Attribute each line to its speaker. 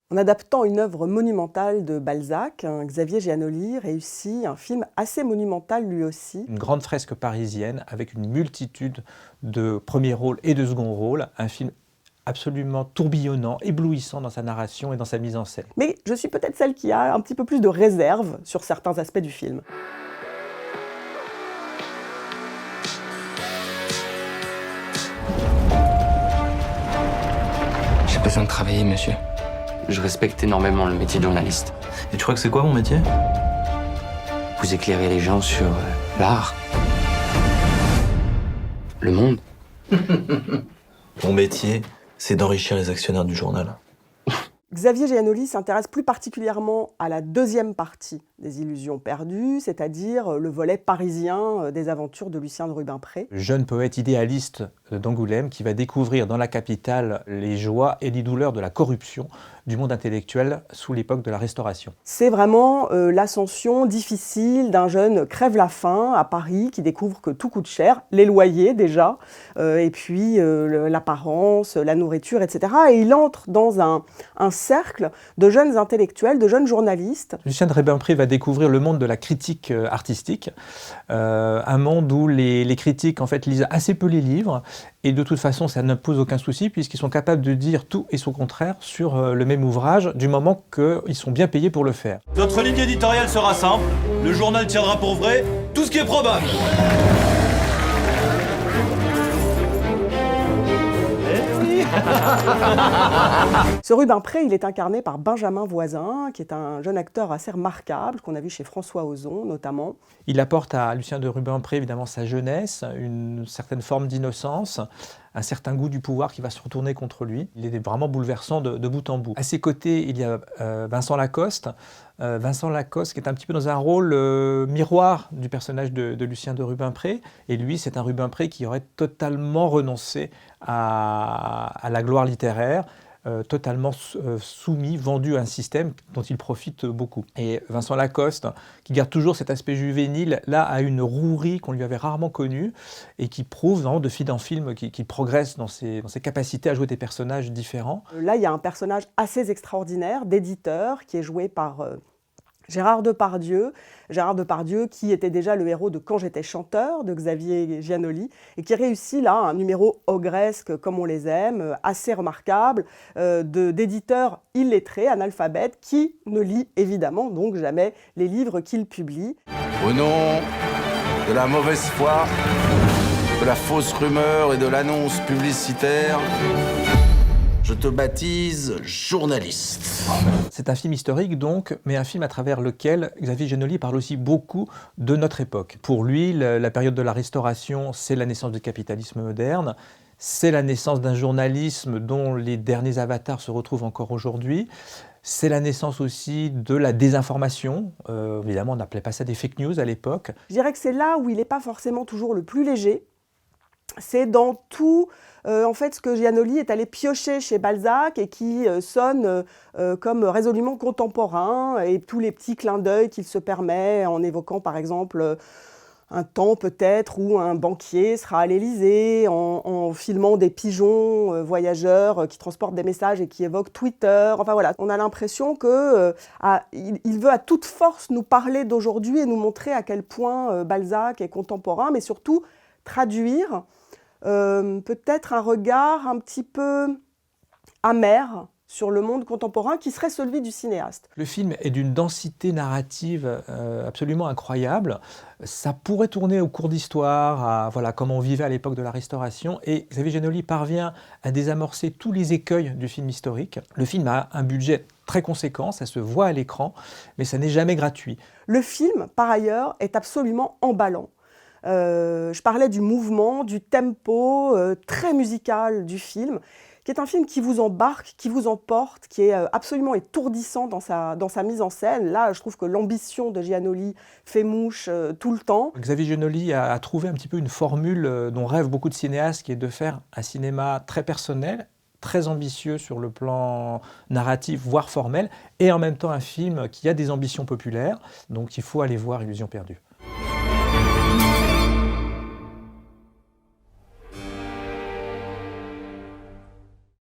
Speaker 1: En adaptant une œuvre monumentale de Balzac, Xavier Giannoli réussit un film assez monumental lui aussi.
Speaker 2: Une grande fresque parisienne avec une multitude de premiers rôles et de seconds rôles, un film absolument tourbillonnant, éblouissant dans sa narration et dans sa mise en scène.
Speaker 1: Mais je suis peut-être celle qui a un petit peu plus de réserve sur certains aspects du film.
Speaker 3: J'ai besoin de travailler, monsieur. Je respecte énormément le métier de journaliste.
Speaker 4: Et tu crois que c'est quoi mon métier?
Speaker 3: Vous éclairez les gens sur l'art, le monde.
Speaker 4: Mon métier, c'est d'enrichir les actionnaires du journal.
Speaker 1: Xavier Giannoli s'intéresse plus particulièrement à la deuxième partie des Illusions perdues, c'est-à-dire le volet parisien des aventures de Lucien de Rubempré.
Speaker 2: Jeune poète idéaliste d'Angoulême qui va découvrir dans la capitale les joies et les douleurs de la corruption du monde intellectuel sous l'époque de la Restauration.
Speaker 1: C'est vraiment l'ascension difficile d'un jeune crève-la-faim à Paris qui découvre que tout coûte cher, les loyers déjà, et puis l'apparence, la nourriture, etc. Et il entre dans un cercle de jeunes intellectuels, de jeunes journalistes.
Speaker 2: Lucien de Rubempré va découvrir le monde de la critique artistique, un monde où les critiques en fait lisent assez peu les livres, et de toute façon ça ne pose aucun souci puisqu'ils sont capables de dire tout et son contraire sur le même ouvrage du moment qu'ils sont bien payés pour le faire.
Speaker 5: Notre ligne éditoriale sera simple, le journal tiendra pour vrai tout ce qui est probable.
Speaker 1: Ce Rubempré, il est incarné par Benjamin Voisin, qui est un jeune acteur assez remarquable, qu'on a vu chez François Ozon notamment.
Speaker 2: Il apporte à Lucien de Rubempré évidemment sa jeunesse, une certaine forme d'innocence, un certain goût du pouvoir qui va se retourner contre lui. Il est vraiment bouleversant de bout en bout. À ses côtés, il y a Vincent Lacoste. Vincent Lacoste qui est un petit peu dans un rôle miroir du personnage de Lucien de Rubempré. Et lui, c'est un Rubempré qui aurait totalement renoncé à la gloire littéraire, totalement soumis, vendu à un système dont il profite beaucoup. Et Vincent Lacoste, qui garde toujours cet aspect juvénile, là a une rouerie qu'on lui avait rarement connue et qui prouve vraiment de film en film qu'il progresse dans ses capacités à jouer des personnages différents.
Speaker 1: Là, il y a un personnage assez extraordinaire d'éditeur qui est joué par Gérard Depardieu. Gérard Depardieu qui était déjà le héros de Quand j'étais chanteur de Xavier Giannoli et qui réussit là un numéro ogresque comme on les aime, assez remarquable, d'éditeurs illettrés, analphabètes, qui ne lit évidemment donc jamais les livres qu'il publie.
Speaker 6: Au nom de la mauvaise foi, de la fausse rumeur et de l'annonce publicitaire, je te baptise journaliste.
Speaker 2: C'est un film historique donc, mais un film à travers lequel Xavier Giannoli parle aussi beaucoup de notre époque. Pour lui, la période de la Restauration, c'est la naissance du capitalisme moderne, c'est la naissance d'un journalisme dont les derniers avatars se retrouvent encore aujourd'hui, c'est la naissance aussi de la désinformation. Évidemment, on n'appelait pas ça des fake news à l'époque.
Speaker 1: Je dirais que c'est là où il n'est pas forcément toujours le plus léger. C'est dans tout en fait, ce que Giannoli est allé piocher chez Balzac et qui sonne comme résolument contemporain, et tous les petits clins d'œil qu'il se permet en évoquant par exemple un temps peut-être où un banquier sera à l'Élysée, en filmant des pigeons voyageurs qui transportent des messages et qui évoquent Twitter. Enfin voilà, on a l'impression qu'il veut à toute force nous parler d'aujourd'hui et nous montrer à quel point Balzac est contemporain, mais surtout traduire peut-être un regard un petit peu amer sur le monde contemporain qui serait celui du cinéaste.
Speaker 2: Le film est d'une densité narrative absolument incroyable. Ça pourrait tourner au cours d'histoire, à voilà, comment on vivait à l'époque de la Restauration, et Xavier Giannoli parvient à désamorcer tous les écueils du film historique. Le film a un budget très conséquent, ça se voit à l'écran, mais ça n'est jamais gratuit.
Speaker 1: Le film, par ailleurs, est absolument emballant. Je parlais du mouvement, du tempo très musical du film, qui est un film qui vous embarque, qui vous emporte, qui est absolument étourdissant dans sa mise en scène. Là, je trouve que l'ambition de Giannoli fait mouche tout le temps.
Speaker 2: Xavier Giannoli a trouvé un petit peu une formule dont rêvent beaucoup de cinéastes, qui est de faire un cinéma très personnel, très ambitieux sur le plan narratif, voire formel, et en même temps un film qui a des ambitions populaires. Donc il faut aller voir Illusions perdues.